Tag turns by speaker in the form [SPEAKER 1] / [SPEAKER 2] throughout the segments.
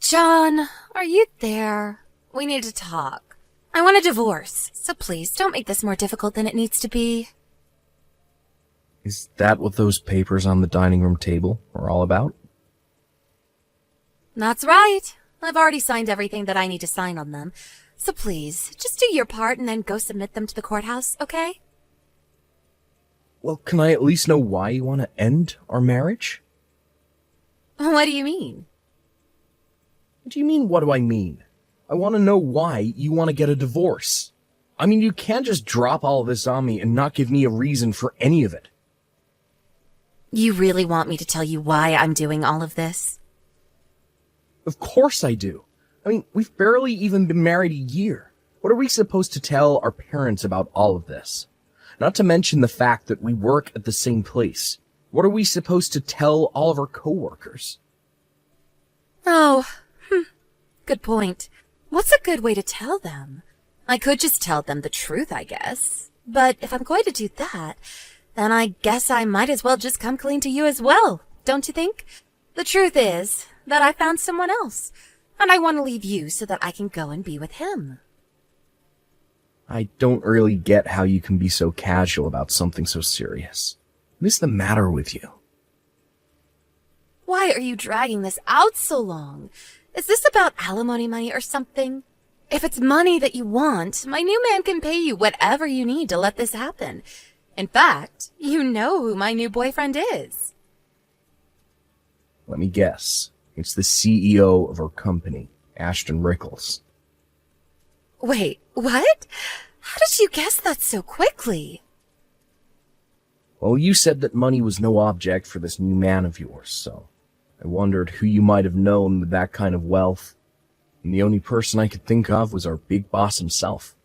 [SPEAKER 1] John, are you there? We need to talk. I want a divorce, so please don't make this more difficult than it needs to be.
[SPEAKER 2] Is that what those papers on the dining room table are all about?
[SPEAKER 1] That's right. I've already signed everything that I need to sign on them. So please, just do your part and then go submit them to the courthouse, okay?
[SPEAKER 2] Well, can I at least know why you want to end our marriage?
[SPEAKER 1] What do you mean?
[SPEAKER 2] What do you mean, what do I mean? I want to know why you want to get a divorce. I mean, you can't just drop all of this on me and not give me a reason for any of it.
[SPEAKER 1] You really want me to tell you why I'm doing all of this?
[SPEAKER 2] Of course I do. I mean, we've barely even been married a year. What are we supposed to tell our parents about all of this? Not to mention the fact that we work at the same place. What are we supposed to tell all of our coworkers?
[SPEAKER 1] Oh, good point. What's a good way to tell them? I could just tell them the truth, I guess. But if I'm going to do that, then I guess I might as well just come clean to you as well, don't you think? The truth is that I found someone else, and I want to leave you so that I can go and be with him.
[SPEAKER 2] I don't really get how you can be so casual about something so serious. What is the matter with you?
[SPEAKER 1] Why are you dragging this out so long? Is this about alimony money or something? If it's money that you want, my new man can pay you whatever you need to let this happen. In fact, you know who my new boyfriend is.
[SPEAKER 2] Let me guess. It's the CEO of our company, Ashton Rickles.
[SPEAKER 1] Wait, what? How did you guess that so quickly?
[SPEAKER 2] Well, you said that money was no object for this new man of yours, so I wondered who you might have known with that kind of wealth. And the only person I could think of was our big boss himself.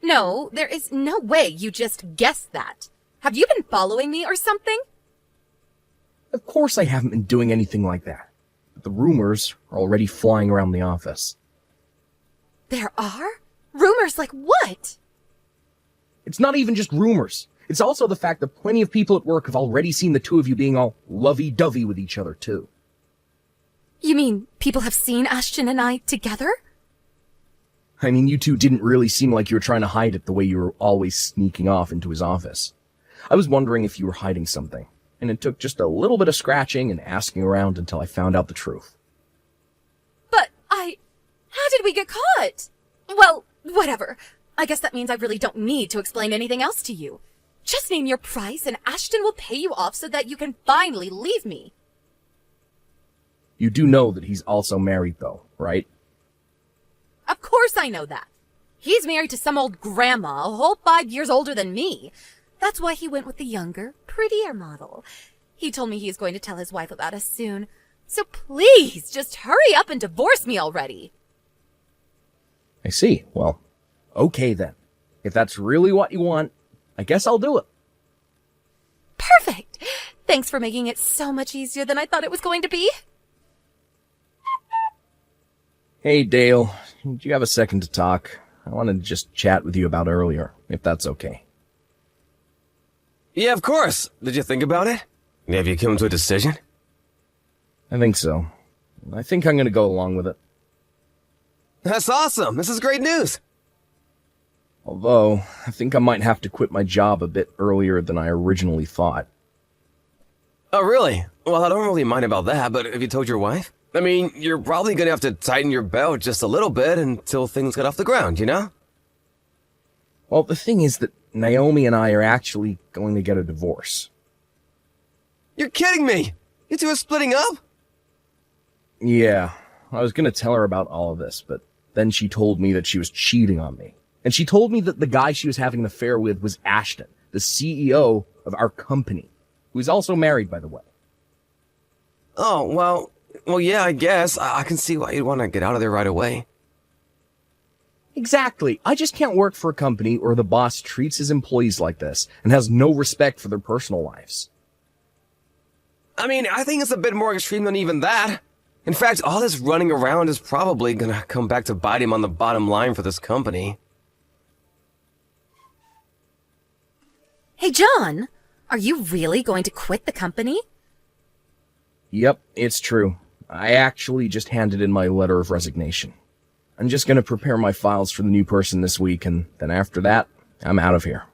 [SPEAKER 1] No, there is no way you just guessed that. Have you been following me or something?
[SPEAKER 2] Of course I haven't been doing anything like that. But the rumors are already flying around the office.
[SPEAKER 1] There are? Rumors like what?
[SPEAKER 2] It's not even just rumors. It's also the fact that plenty of people at work have already seen the two of you being all lovey-dovey with each other, too.
[SPEAKER 1] You mean people have seen Ashton and I together?
[SPEAKER 2] I mean, you two didn't really seem like you were trying to hide it the way you were always sneaking off into his office. I was wondering if you were hiding something, and it took just a little bit of scratching and asking around until I found out the truth.
[SPEAKER 1] But how did we get caught? Well, whatever. I guess that means I really don't need to explain anything else to you. Just name your price and Ashton will pay you off so that you can finally leave me.
[SPEAKER 2] You do know that he's also married, though, right?
[SPEAKER 1] Of course I know that. He's married to some old grandma, a whole 5 years older than me. That's why he went with the younger, prettier model. He told me he's going to tell his wife about us soon. So please, just hurry up and divorce me already.
[SPEAKER 2] I see. Well, okay then. If that's really what you want, I guess I'll do it.
[SPEAKER 1] Perfect. Thanks for making it so much easier than I thought it was going to be.
[SPEAKER 2] Hey, Dale. Do you have a second to talk? I wanted to just chat with you about earlier, if that's okay.
[SPEAKER 3] Yeah, of course. Did you think about it? Have you come to a decision?
[SPEAKER 2] I think so. I think I'm gonna go along with it.
[SPEAKER 3] That's awesome. This is great news.
[SPEAKER 2] Although, I think I might have to quit my job a bit earlier than I originally thought.
[SPEAKER 3] Oh, really? Well, I don't really mind about that, but have you told your wife? I mean, you're probably gonna have to tighten your belt just a little bit until things get off the ground, you know?
[SPEAKER 2] Well, the thing is that Naomi and I are actually going to get a divorce.
[SPEAKER 3] You're kidding me! You two are splitting up?
[SPEAKER 2] Yeah, I was gonna tell her about all of this, but then she told me that she was cheating on me. And she told me that the guy she was having an affair with was Ashton, the CEO of our company, who is also married, by the way.
[SPEAKER 3] Oh, well, yeah, I guess. I can see why you'd want to get out of there right away.
[SPEAKER 2] Exactly. I just can't work for a company where the boss treats his employees like this and has no respect for their personal lives.
[SPEAKER 3] I mean, I think it's a bit more extreme than even that. In fact, all this running around is probably gonna come back to bite him on the bottom line for this company.
[SPEAKER 1] Hey, John, are you really going to quit the company?
[SPEAKER 2] Yep, it's true. I actually just handed in my letter of resignation. I'm just gonna prepare my files for the new person this week, and then after that, I'm out of here.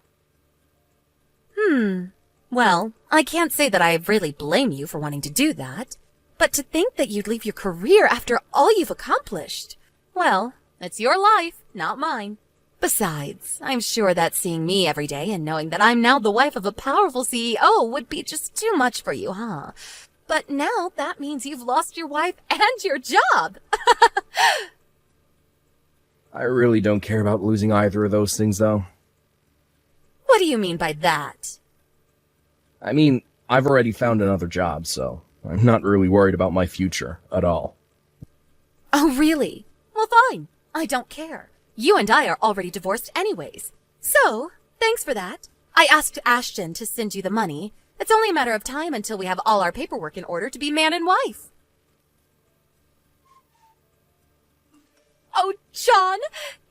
[SPEAKER 1] Well, I can't say that I really blame you for wanting to do that. But to think that you'd leave your career after all you've accomplished. Well, it's your life, not mine. Besides, I'm sure that seeing me every day and knowing that I'm now the wife of a powerful CEO would be just too much for you, huh? But now that means you've lost your wife and your job.
[SPEAKER 2] I really don't care about losing either of those things, though.
[SPEAKER 1] What do you mean by that?
[SPEAKER 2] I mean, I've already found another job, so I'm not really worried about my future at all.
[SPEAKER 1] Oh, really? Well, fine. I don't care. You and I are already divorced anyways. So, thanks for that. I asked Ashton to send you the money. It's only a matter of time until we have all our paperwork in order to be man and wife. Oh, John,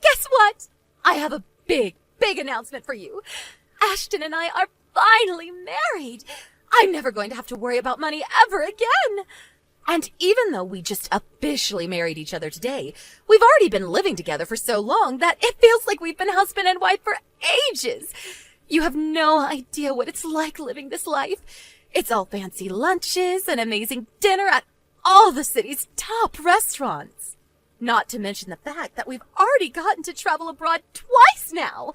[SPEAKER 1] guess what? I have a big announcement for you. Ashton and I are finally married. I'm never going to have to worry about money ever again. And even though we just officially married each other today, we've already been living together for so long that it feels like we've been husband and wife for ages. You have no idea what it's like living this life. It's all fancy lunches and amazing dinner at all the city's top restaurants. Not to mention the fact that we've already gotten to travel abroad twice now.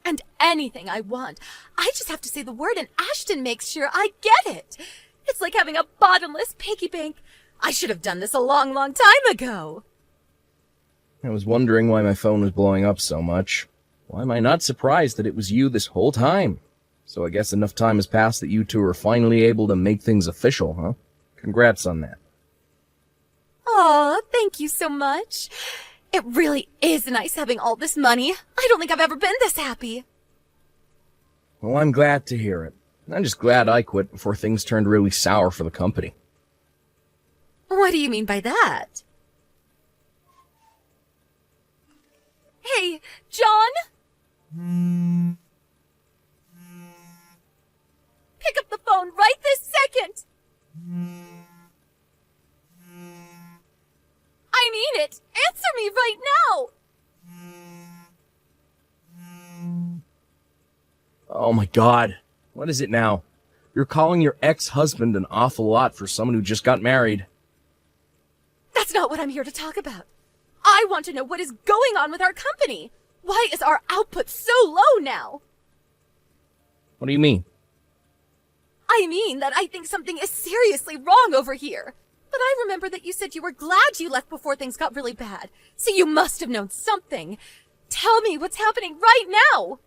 [SPEAKER 1] And anything I want, I just have to say the word and Ashton makes sure I get it. It's like having a bottomless piggy bank. I should have done this a long time ago.
[SPEAKER 2] I was wondering why my phone was blowing up so much. Why am I not surprised that it was you this whole time? So I guess enough time has passed that you two are finally able to make things official, huh? Congrats on that.
[SPEAKER 1] Aw, thank you so much. It really is nice having all this money. I don't think I've ever been this happy.
[SPEAKER 2] Well, I'm glad to hear it. I'm just glad I quit before things turned really sour for the company.
[SPEAKER 1] What do you mean by that? Hey, John? Pick up the phone right this second! I mean it! Answer me right now!
[SPEAKER 2] Oh my god. What is it now? You're calling your ex-husband an awful lot for someone who just got married.
[SPEAKER 1] That's not what I'm here to talk about. I want to know what is going on with our company. Why is our output so low now?
[SPEAKER 2] What do you mean?
[SPEAKER 1] I mean that I think something is seriously wrong over here. But I remember that you said you were glad you left before things got really bad. So you must have known something. Tell me what's happening right now.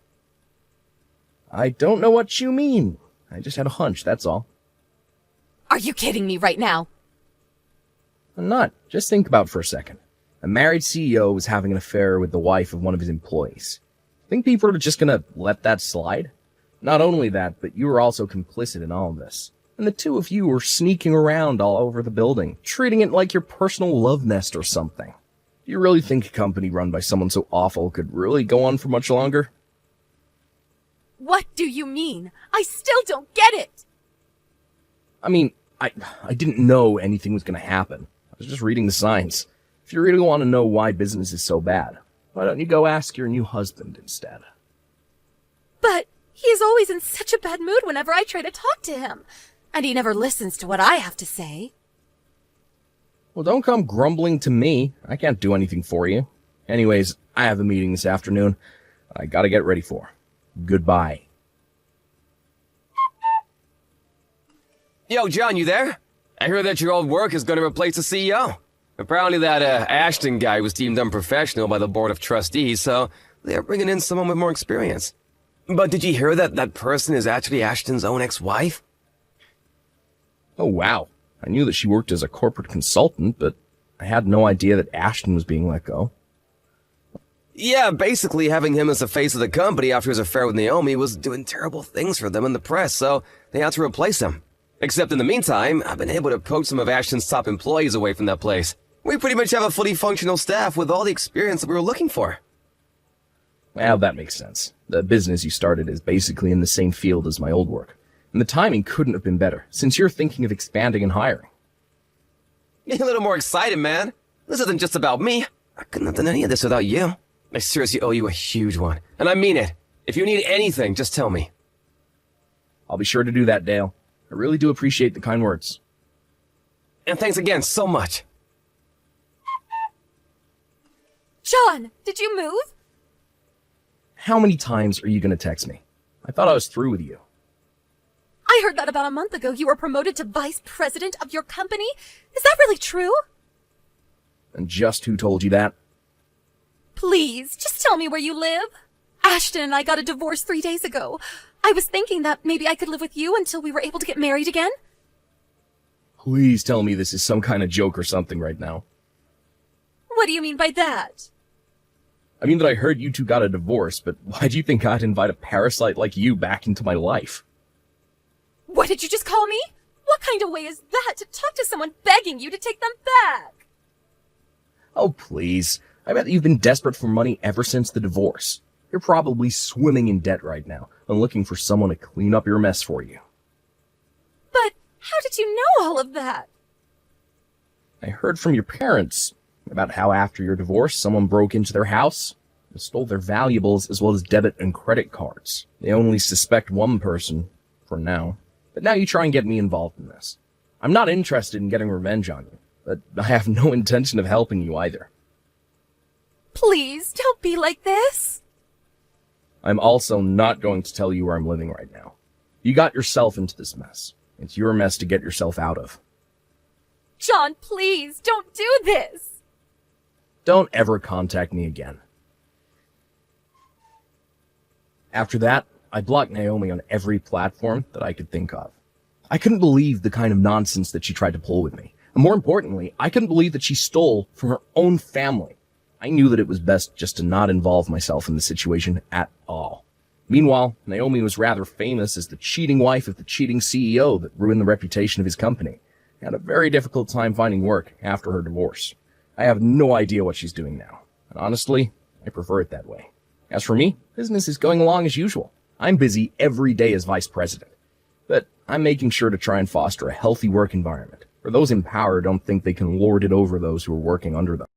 [SPEAKER 2] I don't know what you mean. I just had a hunch, that's all.
[SPEAKER 1] Are you kidding me right now?
[SPEAKER 2] I'm not. Just think about it for a second. A married CEO was having an affair with the wife of one of his employees. Think people are just gonna let that slide? Not only that, but you were also complicit in all of this. And the two of you were sneaking around all over the building, treating it like your personal love nest or something. Do you really think a company run by someone so awful could really go on for much longer?
[SPEAKER 1] What do you mean? I still don't get it.
[SPEAKER 2] I mean, I didn't know anything was gonna happen. I was just reading the signs. If you really want to know why business is so bad, why don't you go ask your new husband instead?
[SPEAKER 1] But he is always in such a bad mood whenever I try to talk to him. And he never listens to what I have to say.
[SPEAKER 2] Well, don't come grumbling to me. I can't do anything for you. Anyways, I have a meeting this afternoon I gotta get ready for. Goodbye.
[SPEAKER 3] Yo, John, you there? I heard that your old work is going to replace the CEO. Apparently that Ashton guy was deemed unprofessional by the board of trustees, so they're bringing in someone with more experience. But did you hear that that person is actually Ashton's own ex-wife?
[SPEAKER 2] Oh, wow. I knew that she worked as a corporate consultant, but I had no idea that Ashton was being let go.
[SPEAKER 3] Yeah, basically having him as the face of the company after his affair with Naomi was doing terrible things for them in the press, so they had to replace him. Except in the meantime, I've been able to poach some of Ashton's top employees away from that place. We pretty much have a fully functional staff with all the experience that we were looking for.
[SPEAKER 2] Well, that makes sense. The business you started is basically in the same field as my old work. And the timing couldn't have been better, since you're thinking of expanding and hiring.
[SPEAKER 3] Get a little more excited, man. This isn't just about me. I couldn't have done any of this without you. I seriously owe you a huge one. And I mean it. If you need anything, just tell me.
[SPEAKER 2] I'll be sure to do that, Dale. I really do appreciate the kind words.
[SPEAKER 3] And thanks again so much.
[SPEAKER 1] John, did you move?
[SPEAKER 2] How many times are you going to text me? I thought I was through with you.
[SPEAKER 1] I heard that about a month ago you were promoted to vice president of your company. Is that really true?
[SPEAKER 2] And just who told you that?
[SPEAKER 1] Please, just tell me where you live. Ashton and I got a divorce 3 days ago. I was thinking that maybe I could live with you until we were able to get married again.
[SPEAKER 2] Please tell me this is some kind of joke or something right now.
[SPEAKER 1] What do you mean by that?
[SPEAKER 2] I mean that I heard you two got a divorce, but why do you think I'd invite a parasite like you back into my life?
[SPEAKER 1] What did you just call me? What kind of way is that to talk to someone begging you to take them back?
[SPEAKER 2] Oh, please. I bet that you've been desperate for money ever since the divorce. You're probably swimming in debt right now and looking for someone to clean up your mess for you.
[SPEAKER 1] But how did you know all of that?
[SPEAKER 2] I heard from your parents about how after your divorce, someone broke into their house and stole their valuables as well as debit and credit cards. They only suspect one person, for now. But now you try and get me involved in this. I'm not interested in getting revenge on you, but I have no intention of helping you either.
[SPEAKER 1] Please, don't be like this.
[SPEAKER 2] I'm also not going to tell you where I'm living right now. You got yourself into this mess. It's your mess to get yourself out of.
[SPEAKER 1] John, please, don't do this.
[SPEAKER 2] Don't ever contact me again. After that, I blocked Naomi on every platform that I could think of. I couldn't believe the kind of nonsense that she tried to pull with me. And more importantly, I couldn't believe that she stole from her own family. I knew that it was best just to not involve myself in the situation at all. Meanwhile, Naomi was rather famous as the cheating wife of the cheating CEO that ruined the reputation of his company. He had a very difficult time finding work after her divorce. I have no idea what she's doing now. And honestly, I prefer it that way. As for me, business is going along as usual. I'm busy every day as vice president. But I'm making sure to try and foster a healthy work environment, where those in power don't think they can lord it over those who are working under them.